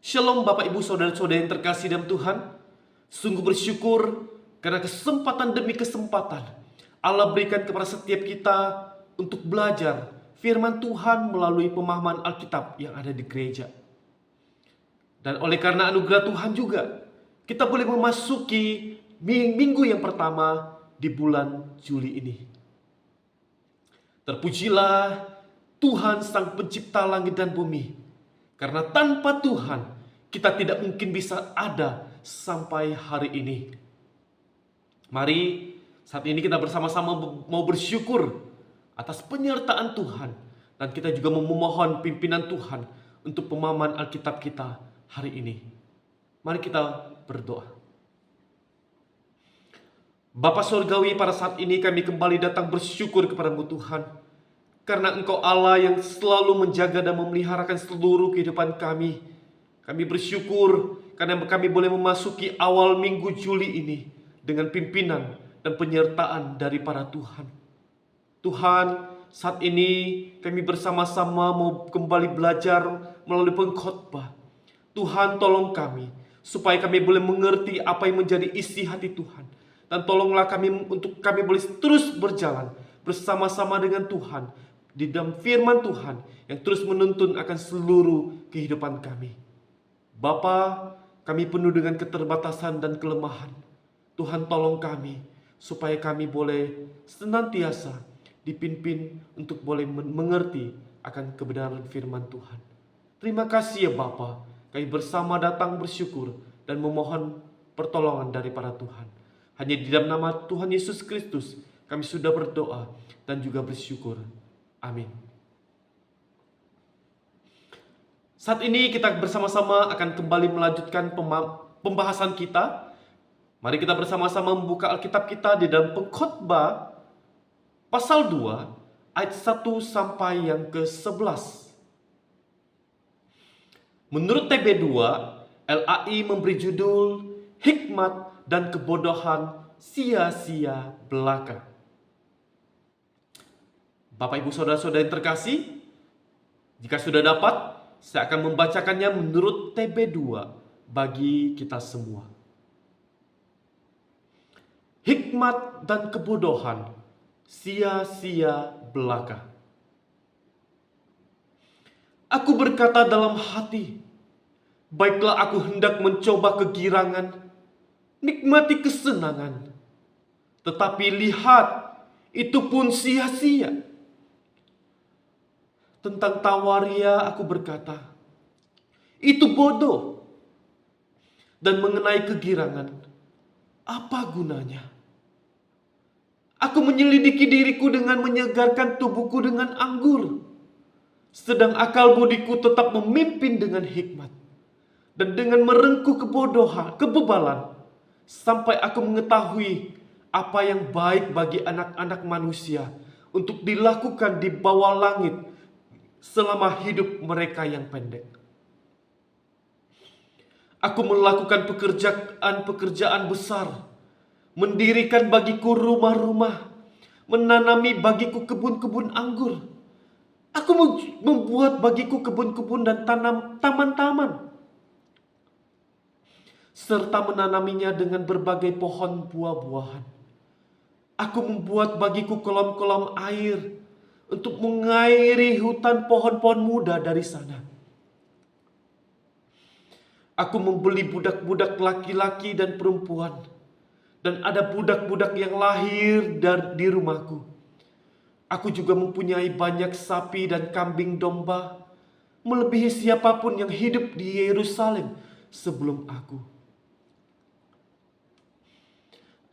Shalom Bapak Ibu Saudara-saudara yang terkasih dalam Tuhan. Sungguh bersyukur karena kesempatan demi kesempatan Allah berikan kepada setiap kita untuk belajar firman Tuhan melalui pemahaman Alkitab yang ada di gereja. Dan oleh karena anugerah Tuhan juga, kita boleh memasuki minggu yang pertama di bulan Juli ini. Terpujilah Tuhan Sang Pencipta langit dan bumi. Karena tanpa Tuhan, kita tidak mungkin bisa ada sampai hari ini. Mari saat ini kita bersama-sama mau bersyukur atas penyertaan Tuhan. Dan kita juga memohon pimpinan Tuhan untuk pemahaman Alkitab kita hari ini. Mari kita berdoa. Bapa Surgawi, pada saat ini kami kembali datang bersyukur kepada-Mu Tuhan. Karena Engkau Allah yang selalu menjaga dan memeliharakan seluruh kehidupan kami. Kami bersyukur karena kami boleh memasuki awal minggu Juli ini dengan pimpinan dan penyertaan daripada Tuhan. Tuhan, saat ini kami bersama-sama mau kembali belajar melalui pengkhotbah. Tuhan, tolong kami supaya kami boleh mengerti apa yang menjadi isi hati Tuhan. Dan tolonglah kami untuk kami boleh terus berjalan bersama-sama dengan Tuhan di dalam firman Tuhan yang terus menuntun akan seluruh kehidupan kami. Bapa, kami penuh dengan keterbatasan dan kelemahan. Tuhan, tolong kami supaya kami boleh senantiasa dipimpin untuk boleh mengerti akan kebenaran firman Tuhan. Terima kasih ya Bapa, kami bersama datang bersyukur dan memohon pertolongan daripada Tuhan. Hanya di dalam nama Tuhan Yesus Kristus kami sudah berdoa dan juga bersyukur. Amin. Saat ini kita bersama-sama akan kembali melanjutkan pembahasan kita. Mari kita bersama-sama membuka Alkitab kita di dalam Pengkhotbah pasal 2 ayat 1 sampai yang ke-11. Menurut TB2, LAI memberi judul Hikmat dan Kebodohan Sia-sia Belaka. Bapak Ibu Saudara-saudara yang terkasih, jika sudah dapat, saya akan membacakannya menurut TB2 bagi kita semua. Hikmat dan kebodohan sia-sia belaka. Aku berkata dalam hati, baiklah aku hendak mencoba kegirangan, nikmati kesenangan. Tetapi lihat, itu pun sia-sia. Tentang tawaria aku berkata, itu bodoh. Dan mengenai kegirangan, apa gunanya? Aku menyelidiki diriku dengan menyegarkan tubuhku dengan anggur. Sedang akal budiku tetap memimpin dengan hikmat. Dan dengan merengkuh kebebalan, sampai aku mengetahui apa yang baik bagi anak-anak manusia untuk dilakukan di bawah langit selama hidup mereka yang pendek. Aku melakukan pekerjaan besar, mendirikan bagiku rumah-rumah, menanami bagiku kebun-kebun anggur. Aku membuat bagiku kebun-kebun dan taman-taman, serta menanaminya dengan berbagai pohon buah-buahan. Aku membuat bagiku kolam-kolam air untuk mengairi hutan pohon-pohon muda dari sana. Aku membeli budak-budak laki-laki dan perempuan, dan ada budak-budak yang lahir di rumahku. Aku juga mempunyai banyak sapi dan kambing domba, melebihi siapapun yang hidup di Yerusalem sebelum aku.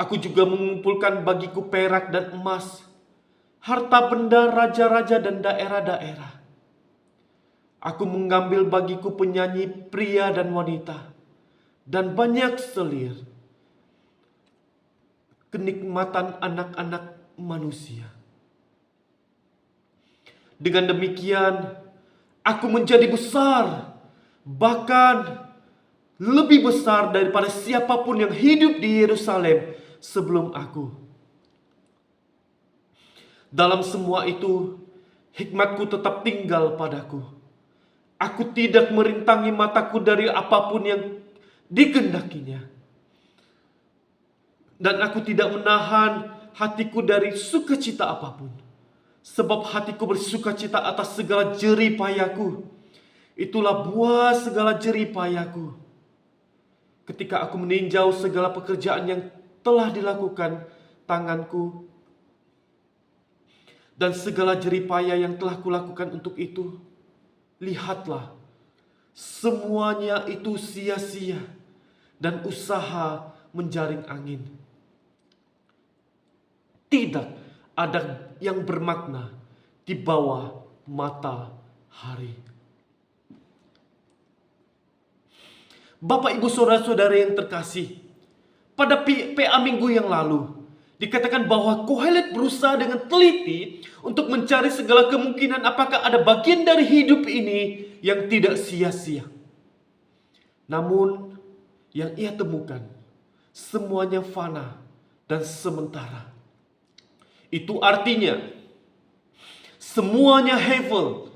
Aku juga mengumpulkan bagiku perak dan emas, harta benda raja-raja dan daerah-daerah. Aku mengambil bagiku penyanyi pria dan wanita, dan banyak selir, kenikmatan anak-anak manusia. Dengan demikian, aku menjadi besar, bahkan lebih besar daripada siapapun yang hidup di Yerusalem sebelum aku. Dalam semua itu, hikmatku tetap tinggal padaku. Aku tidak merintangi mataku dari apapun yang dikehendakinya. Dan aku tidak menahan hatiku dari sukacita apapun. Sebab hatiku bersukacita atas segala jerih payahku. Itulah buah segala jerih payahku. Ketika aku meninjau segala pekerjaan yang telah dilakukan tanganku, dan segala jerih payah yang telah kulakukan untuk itu, lihatlah, semuanya itu sia-sia dan usaha menjaring angin. Tidak ada yang bermakna di bawah matahari. Bapak, Ibu, Saudara-saudara yang terkasih, pada PA minggu yang lalu dikatakan bahwa Kohelet berusaha dengan teliti untuk mencari segala kemungkinan apakah ada bagian dari hidup ini yang tidak sia-sia. Namun yang ia temukan semuanya fana dan sementara. Itu artinya semuanya hevel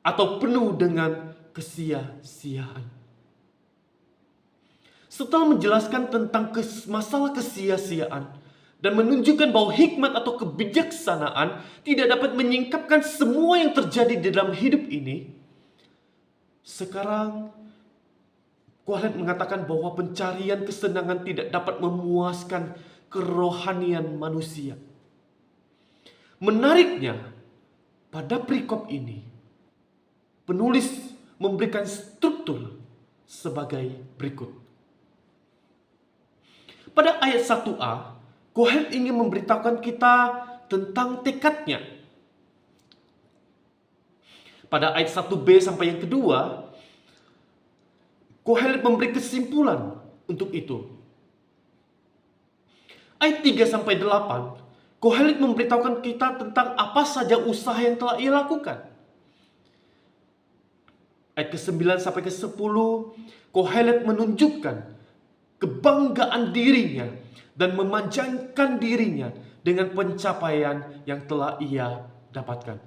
atau penuh dengan kesia-siaan. Setelah menjelaskan tentang masalah kesia-siaan dan menunjukkan bahwa hikmat atau kebijaksanaan tidak dapat menyingkapkan semua yang terjadi di dalam hidup ini, sekarang Kohelet mengatakan bahwa pencarian kesenangan tidak dapat memuaskan kerohanian manusia. Menariknya, pada perikop ini, penulis memberikan struktur sebagai berikut. Pada ayat 1a, Kohelet ingin memberitahukan kita tentang tekadnya. Pada ayat 1b sampai yang kedua, Kohelet memberi kesimpulan untuk itu. Ayat 3 sampai 8, Kohelet memberitahukan kita tentang apa saja usaha yang telah ia lakukan. Ayat ke-9 sampai ke-10, Kohelet menunjukkan kebanggaan dirinya dan memanjangkan dirinya dengan pencapaian yang telah ia dapatkan.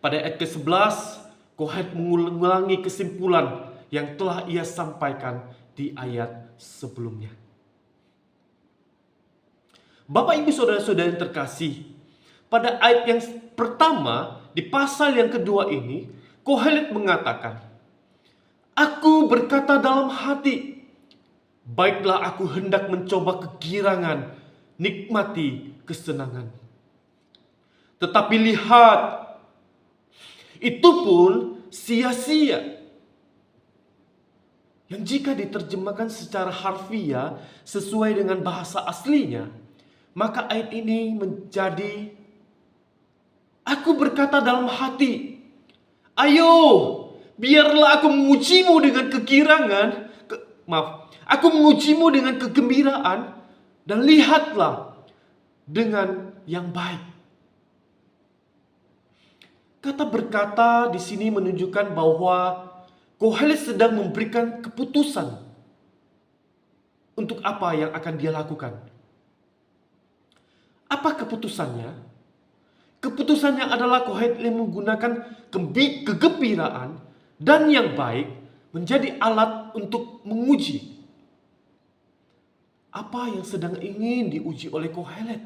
Pada ayat ke-11, Kohelet mengulangi kesimpulan yang telah ia sampaikan di ayat sebelumnya. Bapak, Ibu, Saudara-saudara yang terkasih, pada ayat yang pertama di pasal yang kedua ini, Kohelet mengatakan, "Aku berkata dalam hati, baiklah aku hendak mencoba kegirangan, nikmati kesenangan. Tetapi lihat, itu pun sia-sia." Yang jika diterjemahkan secara harfiah sesuai dengan bahasa aslinya, maka ayat ini menjadi, "Aku berkata dalam hati, ayo, biarlah aku mengujimu dengan aku mengujimu dengan kegembiraan, dan lihatlah dengan yang baik." Kata berkata di sini menunjukkan bahwa Kohelet sedang memberikan keputusan untuk apa yang akan dia lakukan. Apa keputusannya? Keputusannya adalah Kohelet menggunakan kegembiraan dan yang baik menjadi alat untuk menguji apa yang sedang ingin diuji oleh Kohelet.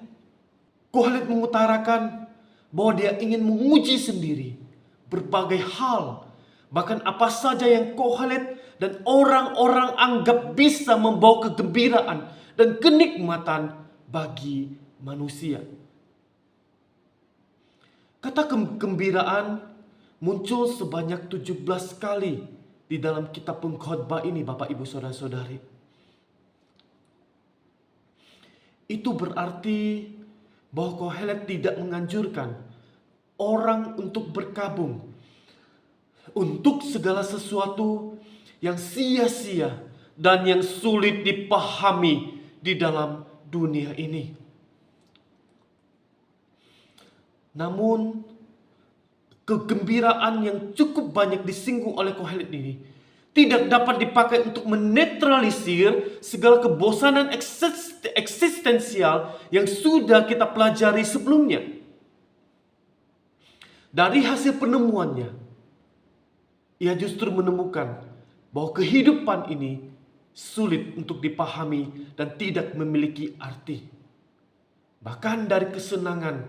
Kohelet mengutarakan bahwa dia ingin menguji sendiri berbagai hal, bahkan apa saja yang Kohelet dan orang-orang anggap bisa membawa kegembiraan dan kenikmatan bagi manusia. Kata kegembiraan muncul sebanyak 17 kali di dalam kitab pengkhotbah ini, Bapak, Ibu, Saudara-saudari. Itu berarti bahwa Kohelet tidak menganjurkan orang untuk berkabung untuk segala sesuatu yang sia-sia dan yang sulit dipahami di dalam dunia ini. Namun, kegembiraan yang cukup banyak disinggung oleh Kohelet ini tidak dapat dipakai untuk menetralisir segala kebosanan eksistensial yang sudah kita pelajari sebelumnya. Dari hasil penemuannya, ia justru menemukan bahwa kehidupan ini sulit untuk dipahami dan tidak memiliki arti. Bahkan dari kesenangan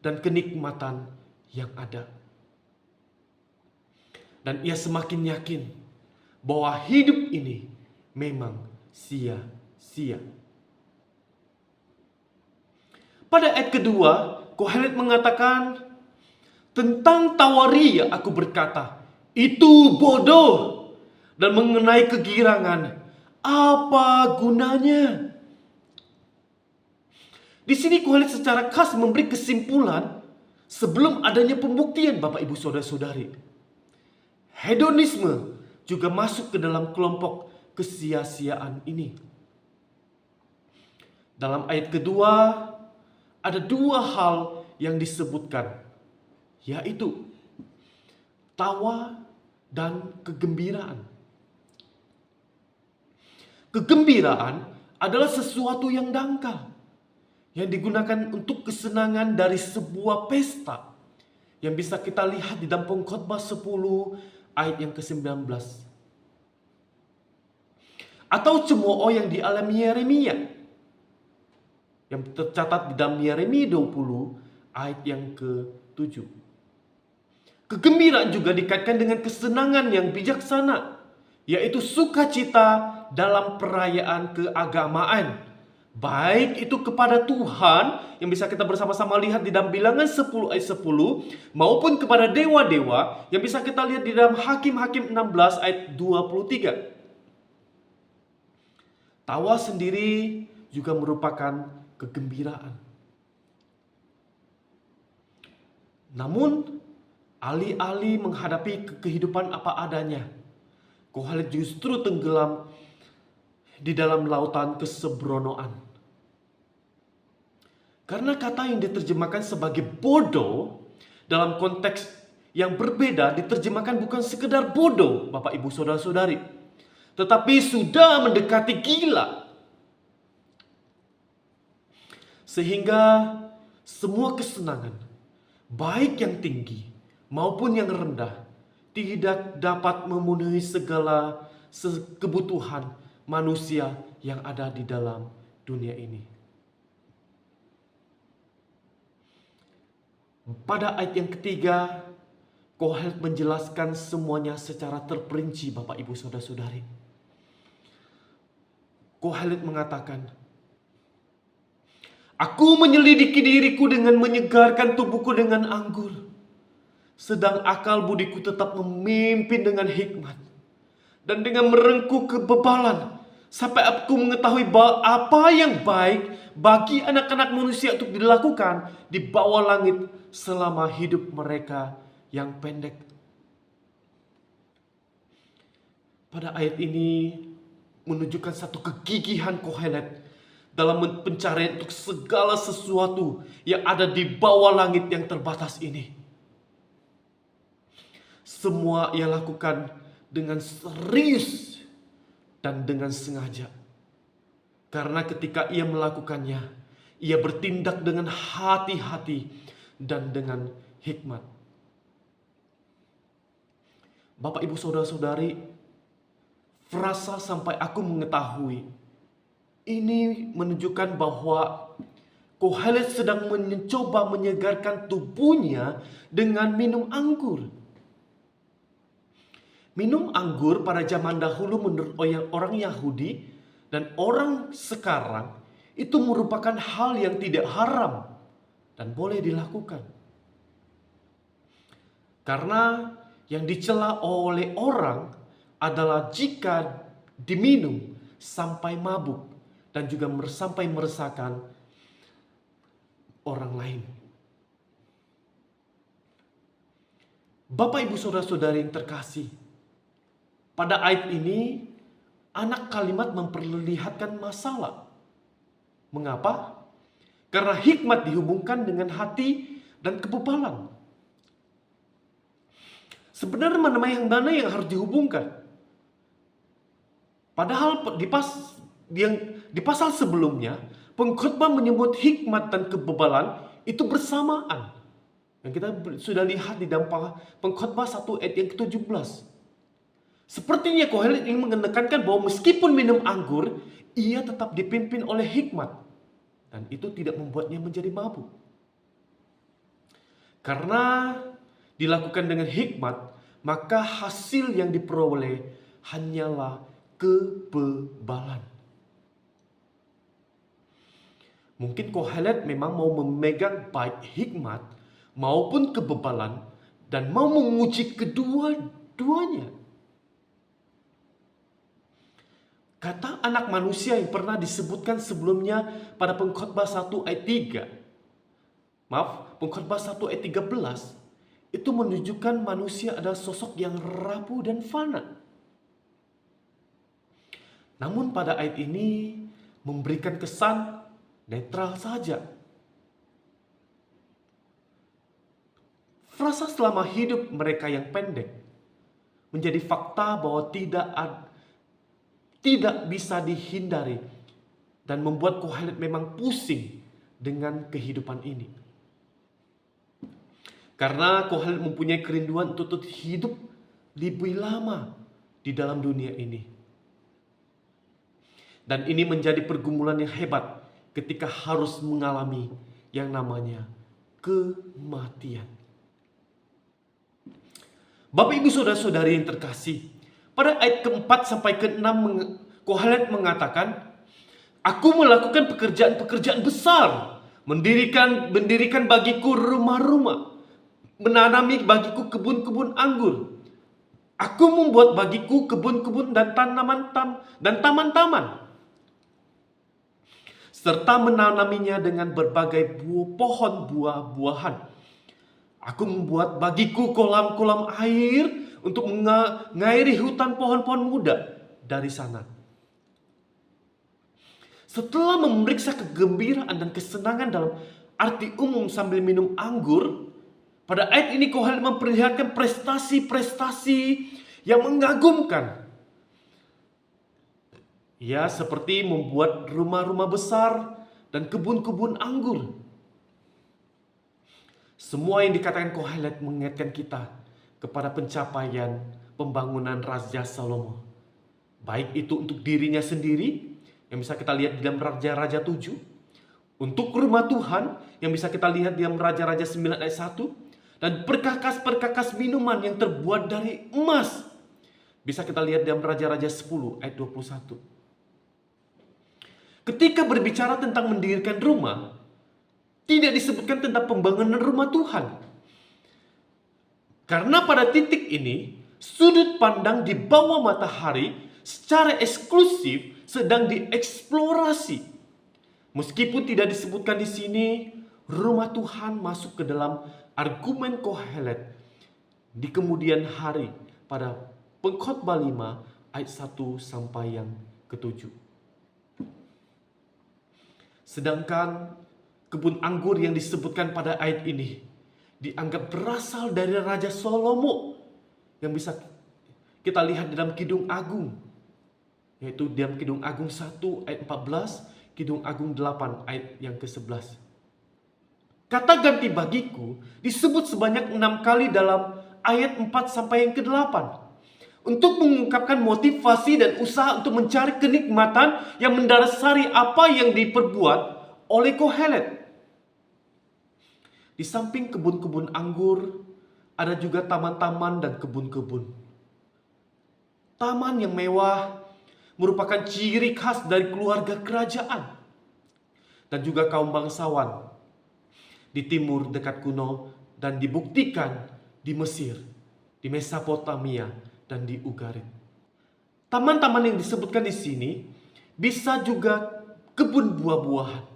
dan kenikmatan yang ada. Dan ia semakin yakin bahwa hidup ini memang sia-sia. Pada ayat kedua, Kohelet mengatakan, tentang tawaria aku berkata, itu bodoh. Dan mengenai kegirangan, apa gunanya? Di sini Kohelet secara khas memberi kesimpulan sebelum adanya pembuktian, Bapak Ibu Saudara-saudari. Hedonisme juga masuk ke dalam kelompok kesia-siaan ini. Dalam ayat kedua, ada dua hal yang disebutkan, yaitu tawa dan kegembiraan. Kegembiraan adalah sesuatu yang dangkal, yang digunakan untuk kesenangan dari sebuah pesta, yang bisa kita lihat di dalam Pengkhotbah 10 ayat yang ke-19. Atau cemooh yang dialami Yeremia, yang tercatat di dalam Yeremia 20 ayat yang ke-7. Kegembiraan juga dikaitkan dengan kesenangan yang bijaksana, yaitu sukacita dalam perayaan keagamaan. Baik itu kepada Tuhan yang bisa kita bersama-sama lihat di dalam Bilangan 10 ayat 10, maupun kepada dewa-dewa yang bisa kita lihat di dalam Hakim-Hakim 16 ayat 23. Tawa sendiri juga merupakan kegembiraan. Namun, alih-alih menghadapi kehidupan apa adanya, Kohelet justru tenggelam di dalam lautan kesembronoan. Karena kata yang diterjemahkan sebagai bodoh dalam konteks yang berbeda diterjemahkan bukan sekedar bodoh, Bapak Ibu Saudara-saudari, tetapi sudah mendekati gila. Sehingga semua kesenangan, baik yang tinggi maupun yang rendah, tidak dapat memenuhi segala kebutuhan manusia yang ada di dalam dunia ini. Pada ayat yang ketiga, Kohelet menjelaskan semuanya secara terperinci, Bapak Ibu Saudara-saudari. Kohelet mengatakan, aku menyelidiki diriku dengan menyegarkan tubuhku dengan anggur, sedang akal budiku tetap memimpin dengan hikmat, dan dengan merengkuh kebebalan, sampai aku mengetahui bahwa apa yang baik bagi anak-anak manusia untuk dilakukan di bawah langit selama hidup mereka yang pendek. Pada ayat ini menunjukkan satu kegigihan Kohelet dalam pencarian untuk segala sesuatu yang ada di bawah langit yang terbatas ini. Semua ia lakukan dengan serius dan dengan sengaja. Karena ketika ia melakukannya, ia bertindak dengan hati-hati dan dengan hikmat. Bapak, Ibu, Saudara-saudari, frasa sampai aku mengetahui ini menunjukkan bahwa Kohelet sedang mencoba menyegarkan tubuhnya dengan minum anggur. Minum anggur pada zaman dahulu menurut orang Yahudi dan orang sekarang itu merupakan hal yang tidak haram dan boleh dilakukan. Karena yang dicela oleh orang adalah jika diminum sampai mabuk dan juga sampai meresahkan orang lain. Bapak, Ibu, Saudara-saudari yang terkasih, pada ayat ini anak kalimat memperlihatkan masalah. Mengapa? Karena hikmat dihubungkan dengan hati dan kebebalan. Sebenarnya mana yang harus dihubungkan? Padahal di pasal sebelumnya, pengkhotbah menyebut hikmat dan kebebalan itu bersamaan. Yang kita sudah lihat di dalam pengkhotbah 1 ayat yang ke-17. Sepertinya Kohelet ingin menekankan bahwa meskipun minum anggur, ia tetap dipimpin oleh hikmat. Dan itu tidak membuatnya menjadi mabuk. Karena dilakukan dengan hikmat, maka hasil yang diperoleh hanyalah kebebalan. Mungkin Kohelet memang mau memegang baik hikmat maupun kebebalan dan mau menguji kedua-duanya. Kata anak manusia yang pernah disebutkan sebelumnya pada Pengkhotbah 1 ayat 3. Pengkhotbah 1 ayat 13 itu menunjukkan manusia adalah sosok yang rapuh dan fana. Namun pada ayat ini memberikan kesan netral saja. Frasa selama hidup mereka yang pendek menjadi fakta bahwa tidak bisa dihindari dan membuat Kohelet memang pusing dengan kehidupan ini. Karena Kohelet mempunyai kerinduan untuk hidup lebih lama di dalam dunia ini. Dan ini menjadi pergumulan yang hebat ketika harus mengalami yang namanya kematian. Bapak ibu saudara-saudari yang terkasih, pada ayat keempat sampai ke-6 Kohelet mengatakan, aku melakukan pekerjaan-pekerjaan besar, mendirikan bagiku rumah-rumah, menanami bagiku kebun-kebun anggur. Aku membuat bagiku kebun-kebun dan taman-taman, serta menanaminya dengan berbagai pohon buah-buahan. Aku membuat bagiku kolam-kolam air untuk mengairi hutan pohon-pohon muda dari sana. Setelah memeriksa kegembiraan dan kesenangan dalam arti umum sambil minum anggur, pada ayat ini Kohelet memperlihatkan prestasi-prestasi yang mengagumkan. Ya, seperti membuat rumah-rumah besar dan kebun-kebun anggur. Semua yang dikatakan Kohelet mengingatkan kita kepada pencapaian pembangunan Raja Salomo. Baik itu untuk dirinya sendiri, yang bisa kita lihat di dalam Raja-Raja 7. Untuk rumah Tuhan, yang bisa kita lihat di dalam Raja-Raja 9 ayat 1. Dan perkakas-perkakas minuman yang terbuat dari emas, bisa kita lihat di dalam Raja-Raja 10 ayat 21. Ketika berbicara tentang mendirikan rumah, tidak disebutkan tentang pembangunan rumah Tuhan. Karena pada titik ini, sudut pandang di bawah matahari secara eksklusif sedang dieksplorasi. Meskipun tidak disebutkan di sini, rumah Tuhan masuk ke dalam argumen Kohelet di kemudian hari pada Pengkhotbah 5 ayat 1 sampai yang ke-7. Sedangkan kebun anggur yang disebutkan pada ayat ini dianggap berasal dari Raja Salomo, yang bisa kita lihat dalam Kidung Agung, yaitu dalam Kidung Agung 1 ayat 14, Kidung Agung 8 ayat yang ke-11. Kata ganti bagiku disebut sebanyak 6 kali dalam ayat 4 sampai yang ke-8 untuk mengungkapkan motivasi dan usaha untuk mencari kenikmatan yang mendasari apa yang diperbuat oleh Kohelet. Di samping kebun-kebun anggur, ada juga taman-taman dan kebun-kebun. Taman yang mewah merupakan ciri khas dari keluarga kerajaan dan juga kaum bangsawan di timur dekat kuno, dan dibuktikan di Mesir, di Mesopotamia, dan di Ugarit. Taman-taman yang disebutkan di sini bisa juga kebun buah-buahan.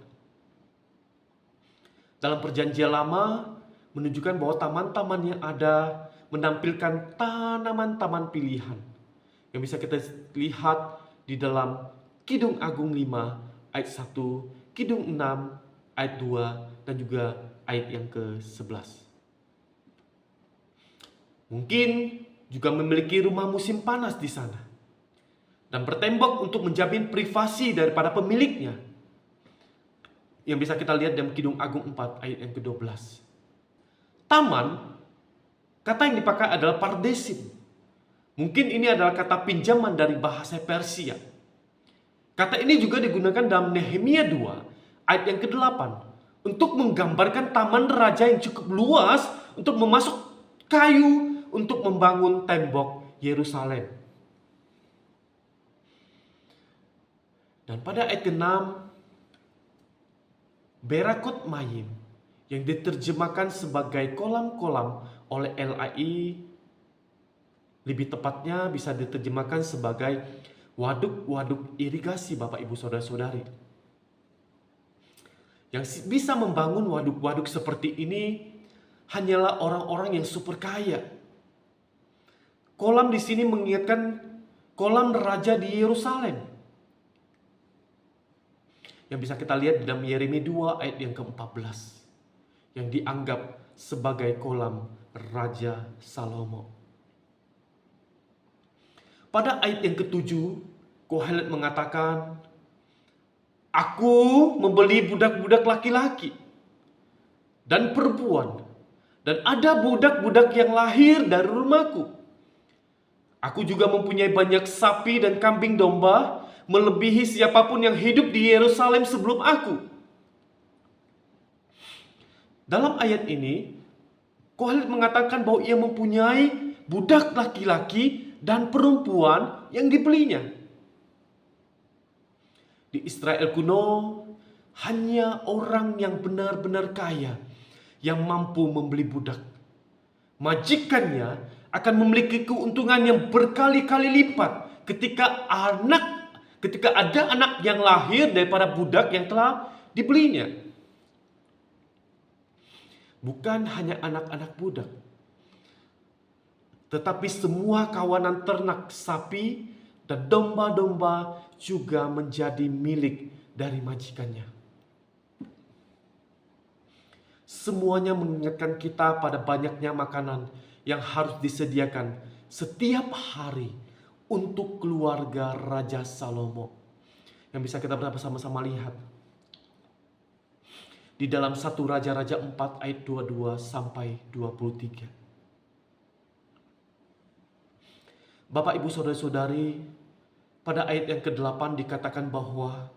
Dalam Perjanjian Lama menunjukkan bahwa taman-taman yang ada menampilkan tanaman-taman pilihan yang bisa kita lihat di dalam Kidung Agung 5 ayat 1, Kidung 6 ayat 2, dan juga ayat yang ke-11. Mungkin juga memiliki rumah musim panas di sana dan bertembok untuk menjamin privasi daripada pemiliknya, yang bisa kita lihat dalam Kidung Agung 4 ayat yang ke-12. Taman, kata yang dipakai adalah pardesim, Mungkin ini adalah kata pinjaman dari bahasa Persia. Kata ini juga digunakan dalam Nehemia 2 ayat yang ke-8 untuk menggambarkan taman raja yang cukup luas untuk memasuk kayu untuk membangun tembok Yerusalem. Dan pada ayat ke-6, Berakot Mayim yang diterjemahkan sebagai kolam-kolam oleh LAI, lebih tepatnya bisa diterjemahkan sebagai waduk-waduk irigasi Bapak Ibu Saudara-saudari. Yang bisa membangun waduk-waduk seperti ini hanyalah orang-orang yang super kaya. Kolam di sini mengingatkan kolam raja di Yerusalem. Yang bisa kita lihat di dalam Yeremia 2 ayat yang ke-14. Yang dianggap sebagai kolam Raja Salomo. Pada ayat yang ke-7, Kohelet mengatakan, aku membeli budak-budak laki-laki dan perempuan, dan ada budak-budak yang lahir dari rumahku. Aku juga mempunyai banyak sapi dan kambing domba, melebihi siapapun yang hidup di Yerusalem sebelum aku. Dalam ayat ini, Kohelet mengatakan bahwa ia mempunyai budak laki-laki dan perempuan yang dibelinya. Di Israel kuno, hanya orang yang benar-benar kaya yang mampu membeli budak. Majikannya akan memiliki keuntungan yang berkali-kali lipat ketika ada anak yang lahir daripada budak yang telah dibelinya. Bukan hanya anak-anak budak, tetapi semua kawanan ternak sapi dan domba-domba juga menjadi milik dari majikannya. Semuanya mengingatkan kita pada banyaknya makanan yang harus disediakan setiap hari untuk keluarga Raja Salomo. Yang bisa kita bersama-sama lihat di dalam 1 Raja-Raja 4 ayat 22 sampai 23. Bapak Ibu Saudara-saudari, pada ayat yang ke-8 dikatakan bahwa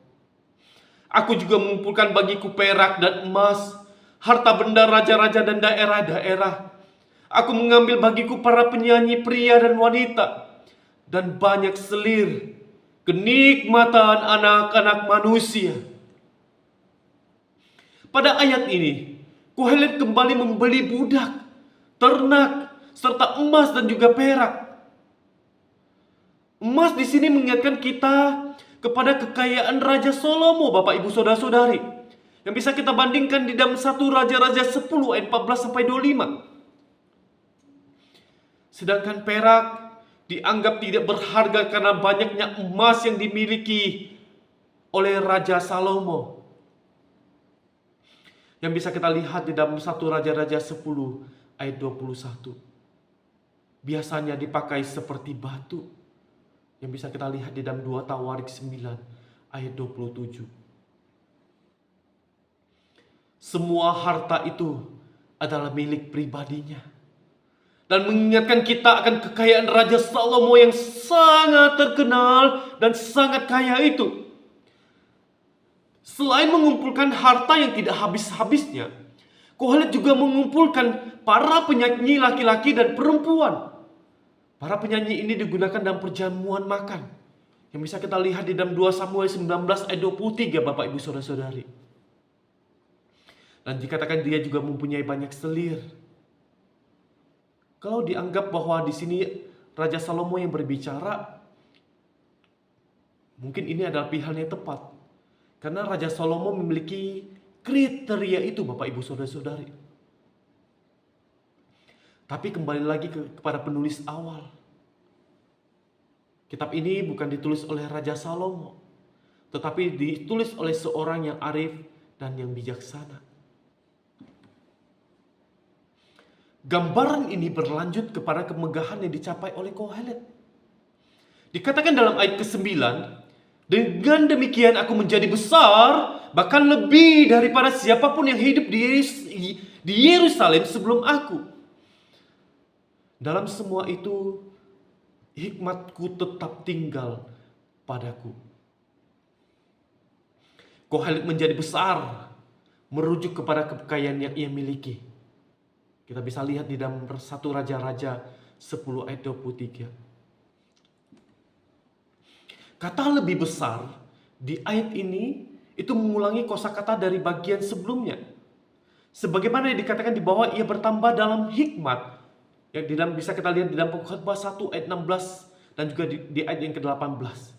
aku juga mengumpulkan bagiku perak dan emas, harta benda raja-raja dan daerah-daerah. Aku mengambil bagiku para penyanyi pria dan wanita, dan banyak selir, kenikmatan anak-anak manusia. Pada ayat ini, Kohelet kembali membeli budak, ternak, serta emas dan juga perak. Emas di sini mengingatkan kita kepada kekayaan Raja Salomo, Bapak Ibu Saudara-saudari. Yang bisa kita bandingkan di dalam 1 Raja-Raja 10 ayat 14 sampai 25. Sedangkan perak dianggap tidak berharga karena banyaknya emas yang dimiliki oleh Raja Salomo. Yang bisa kita lihat di dalam 1 Raja-Raja 10 ayat 21. Biasanya dipakai seperti batu. Yang bisa kita lihat di dalam 2 Tawarik 9 ayat 27. Semua harta itu adalah milik pribadinya. Dan mengingatkan kita akan kekayaan Raja Salomo yang sangat terkenal dan sangat kaya itu. Selain mengumpulkan harta yang tidak habis-habisnya, Kohelet juga mengumpulkan para penyanyi laki-laki dan perempuan. Para penyanyi ini digunakan dalam perjamuan makan. Yang bisa kita lihat di dalam 2 Samuel 19 ayat 23, Bapak Ibu Saudara-saudari. Dan dikatakan dia juga mempunyai banyak selir. Kalau dianggap bahwa di sini Raja Salomo yang berbicara, mungkin ini adalah pilihan yang tepat. Karena Raja Salomo memiliki kriteria itu, Bapak Ibu Saudara-saudari. Tapi kembali lagi kepada penulis awal. Kitab ini bukan ditulis oleh Raja Salomo, tetapi ditulis oleh seorang yang arif dan yang bijaksana. Gambaran ini berlanjut kepada kemegahan yang dicapai oleh Kohelet. Dikatakan dalam ayat ke-9, dengan demikian aku menjadi besar, bahkan lebih daripada siapapun yang hidup di Yerusalem sebelum aku. Dalam semua itu, hikmatku tetap tinggal padaku. Kohelet menjadi besar, merujuk kepada kekayaan yang ia miliki. Kita bisa lihat di dalam 1 Raja-Raja 10 ayat 23. Kata lebih besar di ayat ini itu mengulangi kosakata dari bagian sebelumnya. Sebagaimana yang dikatakan di bawah, ia bertambah dalam hikmat. Yang di dalam bisa kita lihat di dalam Pengkhotbah 1 ayat 16 dan juga di ayat yang ke-18.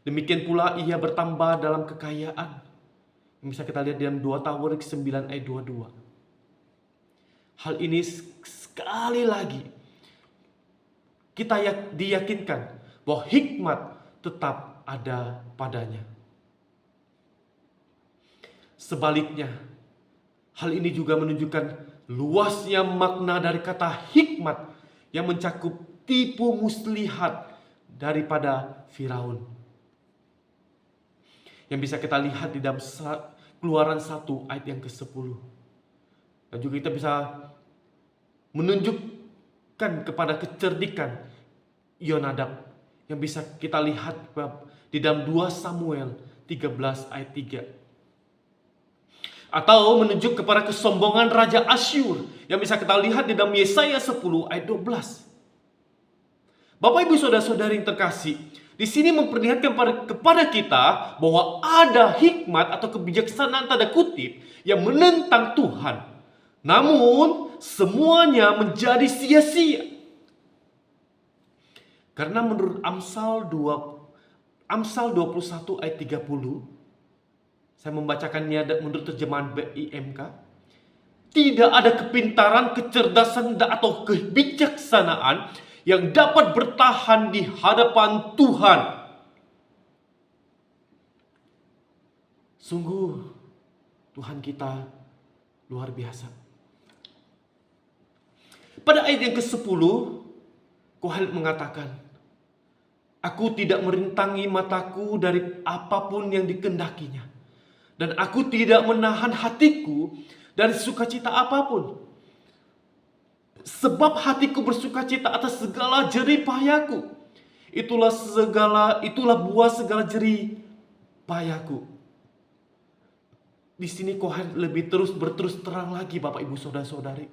Demikian pula ia bertambah dalam kekayaan. Bisa kita lihat dalam 2 Tawarik 9 ayat 22. Hal ini sekali lagi kita diyakinkan bahwa hikmat tetap ada padanya. Sebaliknya, hal ini juga menunjukkan luasnya makna dari kata hikmat yang mencakup tipu muslihat daripada Firaun. Yang bisa kita lihat di dalam Keluaran 1 ayat yang ke-10. Dan juga kita bisa menunjukkan kepada kecerdikan Yonadab yang bisa kita lihat di dalam 2 Samuel 13 ayat 3. Atau menunjuk kepada kesombongan Raja Asyur yang bisa kita lihat di dalam Yesaya 10 ayat 12. Bapak Ibu Saudara-saudari yang terkasih, di sini memperlihatkan kepada kita bahwa ada hikmat atau kebijaksanaan tanda kutip yang menentang Tuhan. Namun semuanya menjadi sia-sia. Karena menurut Amsal 21 ayat 30, saya membacakannya menurut terjemahan BIMK. Tidak ada kepintaran, kecerdasan atau kebijaksanaan yang dapat bertahan di hadapan Tuhan. Sungguh Tuhan kita luar biasa. Pada ayat yang ke-10, Kohelet mengatakan, aku tidak merintangi mataku dari apapun yang dikendakinya, dan aku tidak menahan hatiku dari sukacita apapun. Sebab hatiku bersukacita atas segala jerih payahku. Itulah buah segala jerih payahku. Di sini Kohelet lebih berterus terang lagi, Bapak Ibu Saudara-saudari.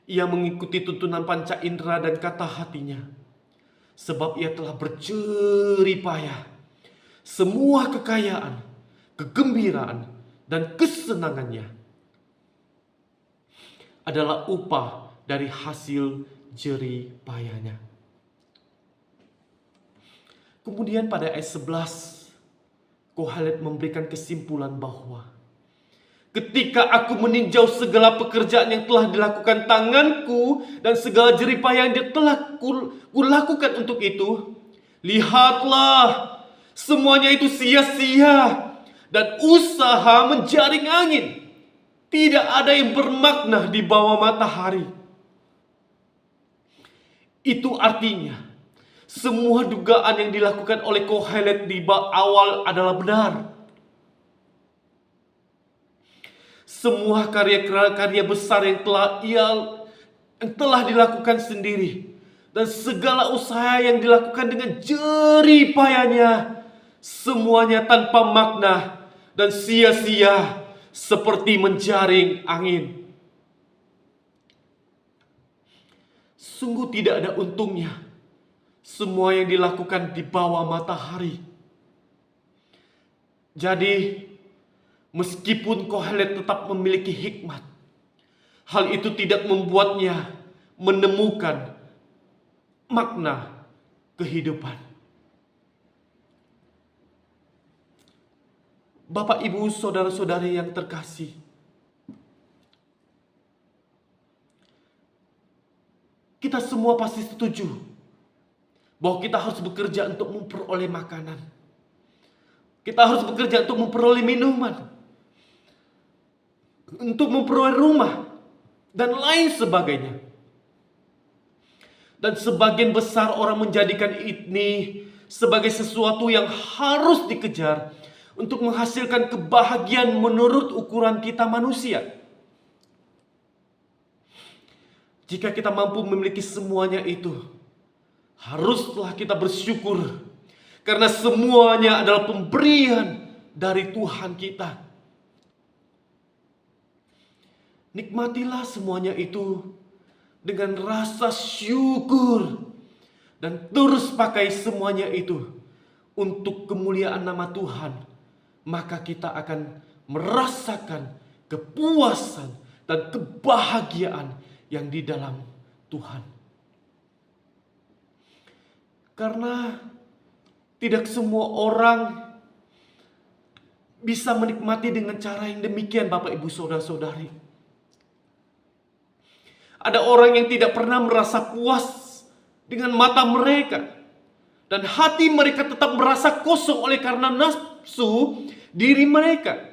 Ia mengikuti tuntunan panca indera dan kata hatinya. Sebab ia telah berjerih payah. Semua kekayaan, kegembiraan, dan kesenangannya adalah upah dari hasil jerih payahnya. Kemudian pada ayat 11, Kohelet memberikan kesimpulan bahwa ketika aku meninjau segala pekerjaan yang telah dilakukan tanganku dan segala jerih payah yang telah kulakukan untuk itu, lihatlah, semuanya itu sia-sia dan usaha menjaring angin. Tidak ada yang bermakna di bawah matahari. Itu artinya semua dugaan yang dilakukan oleh Kohelet di awal adalah benar. Semua karya-karya besar yang telah dilakukan sendiri dan segala usaha yang dilakukan dengan jerih payahnya, semuanya tanpa makna dan sia-sia, seperti menjaring angin. Sungguh tidak ada untungnya semua yang dilakukan di bawah matahari. Jadi, meskipun Kohelet tetap memiliki hikmat, hal itu tidak membuatnya menemukan makna kehidupan. Bapak, Ibu, Saudara-saudari yang terkasih, kita semua pasti setuju bahwa kita harus bekerja untuk memperoleh makanan. Kita harus bekerja untuk memperoleh minuman, untuk memperoleh rumah, dan lain sebagainya. Dan sebagian besar orang menjadikan ini sebagai sesuatu yang harus dikejar untuk menghasilkan kebahagiaan menurut ukuran kita manusia. Jika kita mampu memiliki semuanya itu, haruslah kita bersyukur. Karena semuanya adalah pemberian dari Tuhan kita. Nikmatilah semuanya itu dengan rasa syukur. Dan terus pakai semuanya itu untuk kemuliaan nama Tuhan. Maka kita akan merasakan kepuasan dan kebahagiaan yang di dalam Tuhan. Karena tidak semua orang bisa menikmati dengan cara yang demikian, Bapak Ibu Saudara-saudari. Ada orang yang tidak pernah merasa puas dengan mata mereka. Dan hati mereka tetap merasa kosong oleh karena nafsu diri mereka.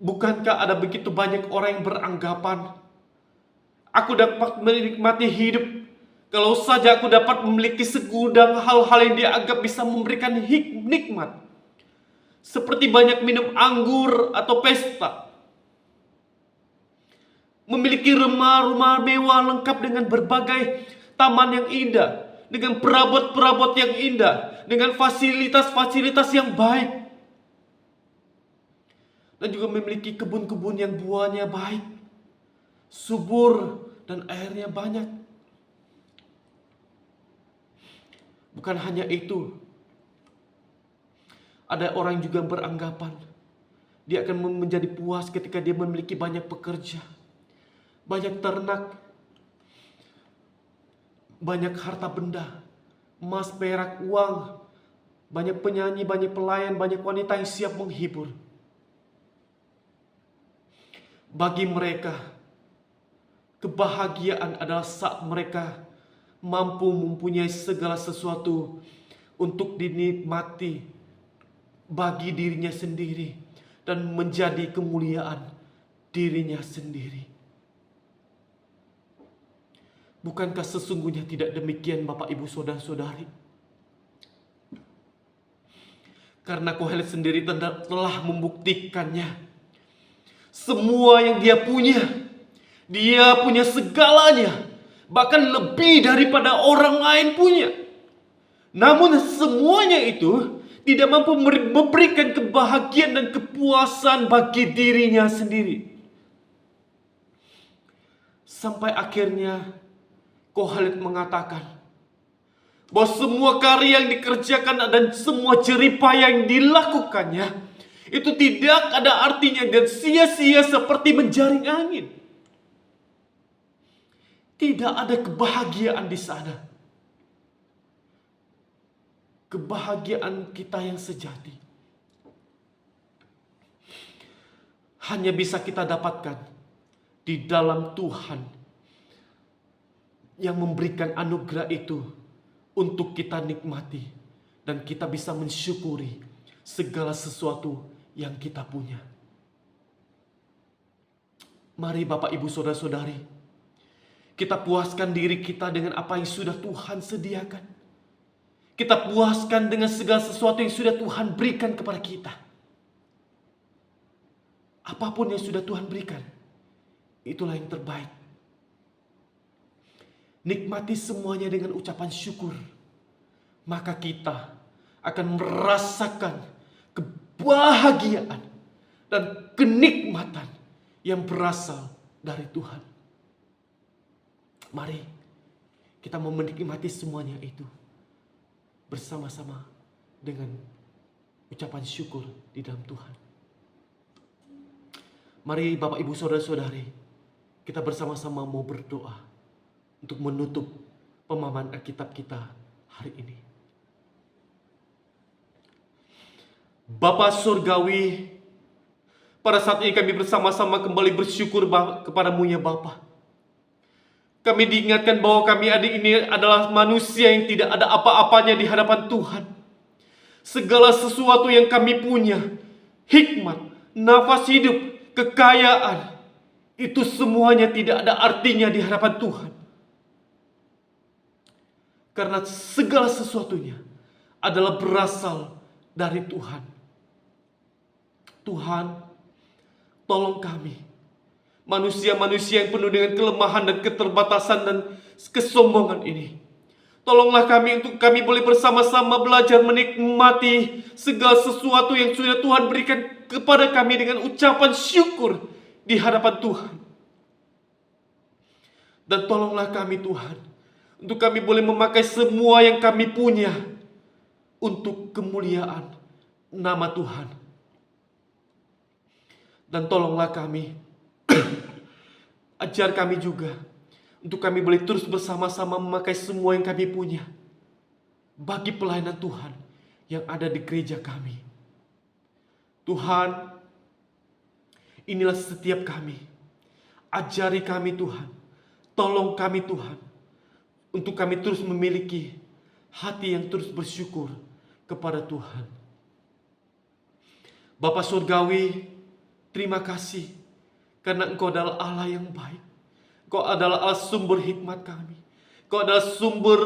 Bukankah ada begitu banyak orang yang beranggapan, aku dapat menikmati hidup kalau saja aku dapat memiliki segudang hal-hal yang dianggap bisa memberikan nikmat. Seperti banyak minum anggur atau pesta. Memiliki rumah-rumah mewah lengkap dengan berbagai taman yang indah. Dengan perabot-perabot yang indah. Dengan fasilitas-fasilitas yang baik. Dan juga memiliki kebun-kebun yang buahnya baik, subur, dan airnya banyak. Bukan hanya itu. Ada orang juga beranggapan dia akan menjadi puas ketika dia memiliki banyak pekerja, banyak ternak, banyak harta benda, emas, perak, uang, banyak penyanyi, banyak pelayan, banyak wanita yang siap menghibur. Bagi mereka, kebahagiaan adalah saat mereka mampu mempunyai segala sesuatu untuk dinikmati bagi dirinya sendiri dan menjadi kemuliaan dirinya sendiri. Bukankah sesungguhnya tidak demikian, Bapak Ibu Saudara-saudari? Karena Kohelet sendiri telah membuktikannya. Semua yang dia punya segalanya, bahkan lebih daripada orang lain punya. Namun semuanya itu tidak mampu memberikan kebahagiaan dan kepuasan bagi dirinya sendiri. Sampai akhirnya Kohelet mengatakan bahwa semua karya yang dikerjakan dan semua jeripaya yang dilakukannya itu tidak ada artinya dan sia-sia seperti menjaring angin. Tidak ada kebahagiaan di sana. Kebahagiaan kita yang sejati hanya bisa kita dapatkan di dalam Tuhan yang memberikan anugerah itu untuk kita nikmati dan kita bisa mensyukuri segala sesuatu yang kita punya. Mari Bapak Ibu Saudara-saudari, kita puaskan diri kita dengan apa yang sudah Tuhan sediakan. Kita puaskan dengan segala sesuatu yang sudah Tuhan berikan kepada kita. Apapun yang sudah Tuhan berikan, itulah yang terbaik. Nikmati semuanya dengan ucapan syukur. Maka kita akan merasakan kebahagiaan dan kenikmatan yang berasal dari Tuhan. Mari kita mau menikmati semuanya itu bersama-sama dengan ucapan syukur di dalam Tuhan. Mari Bapak Ibu Saudara-saudari, kita bersama-sama mau berdoa untuk menutup pemahaman Alkitab kita hari ini. Bapa Surgawi, pada saat ini kami bersama-sama kembali bersyukur kepadamu ya Bapa. Kami diingatkan bahwa kami ini adalah manusia yang tidak ada apa-apanya di hadapan Tuhan. Segala sesuatu yang kami punya, hikmat, nafas hidup, kekayaan, itu semuanya tidak ada artinya di hadapan Tuhan. Karena segala sesuatunya adalah berasal dari Tuhan. Tuhan, tolong kami manusia-manusia yang penuh dengan kelemahan dan keterbatasan dan kesombongan ini. Tolonglah kami untuk kami boleh bersama-sama belajar menikmati segala sesuatu yang sudah Tuhan berikan kepada kami dengan ucapan syukur di hadapan Tuhan. Dan tolonglah kami Tuhan, untuk kami boleh memakai semua yang kami punya untuk kemuliaan nama Tuhan. Dan tolonglah kami, ajar kami juga, untuk kami boleh terus bersama-sama memakai semua yang kami punya bagi pelayanan Tuhan yang ada di gereja kami. Tuhan, inilah setiap kami. Ajari kami Tuhan. Tolong kami Tuhan. Untuk kami terus memiliki hati yang terus bersyukur kepada Tuhan. Bapa Surgawi, terima kasih karena Engkau adalah Allah yang baik. Engkau adalah Allah sumber hikmat kami. Engkau adalah sumber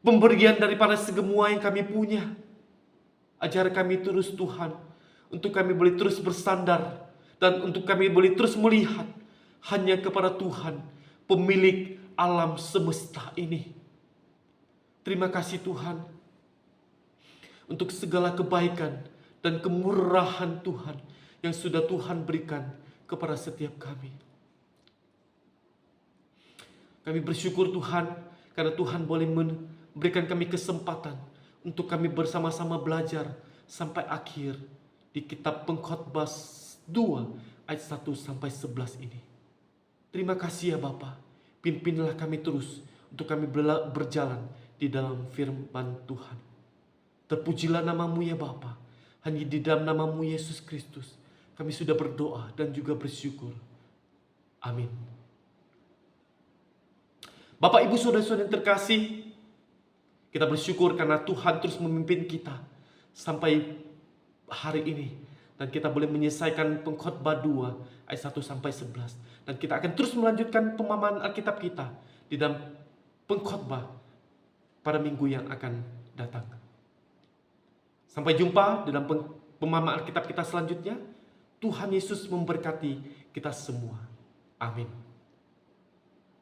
pemberian daripada semua yang kami punya. Ajar kami terus Tuhan, untuk kami boleh terus bersandar, dan untuk kami boleh terus melihat hanya kepada Tuhan, pemilik alam semesta ini. Terima kasih Tuhan, untuk segala kebaikan dan kemurahan Tuhan yang sudah Tuhan berikan kepada setiap kami. Kami bersyukur Tuhan, karena Tuhan boleh memberikan kami kesempatan untuk kami bersama-sama belajar sampai akhir di kitab Pengkhotbah 2 ayat 1 sampai 11 ini. Terima kasih ya Bapa, pimpinlah kami terus untuk kami berjalan di dalam firman Tuhan. Terpujilah namamu ya Bapa, hanya di dalam namamu Yesus Kristus kami sudah berdoa dan juga bersyukur. Amin. Bapak, Ibu, Saudara-saudara yang terkasih, kita bersyukur karena Tuhan terus memimpin kita sampai hari ini. Dan kita boleh menyelesaikan Pengkhotbah 2 ayat 1 sampai 11. Dan kita akan terus melanjutkan pemahaman Alkitab kita di dalam Pengkhotbah pada minggu yang akan datang. Sampai jumpa dalam pemahaman Alkitab kita selanjutnya. Tuhan Yesus memberkati kita semua. Amin.